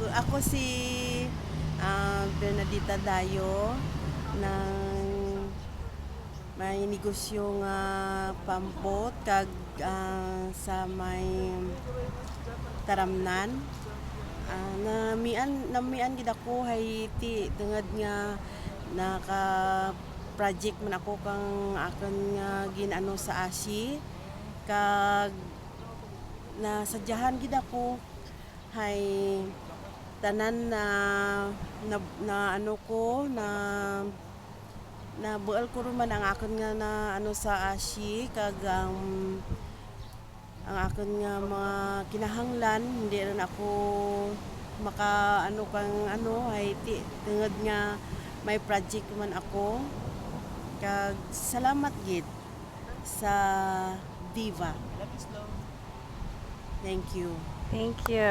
Ako si Bernadita Dayo ng may negosyo nga pampot kag sa may taramnan. Namian gid ako Haiti tungod nga naka project man ako kang akan nga ginano sa ASI kag nasadyahan gid ako hay tanan na ano ko na bual ko man ang akon nga na ano sa ASI kag ang akon nga mga kinahanglan hindi rin ako maka ano kang ano ay tungod nga may project man ako kag salamat gid sa Diva. Thank you. Thank you.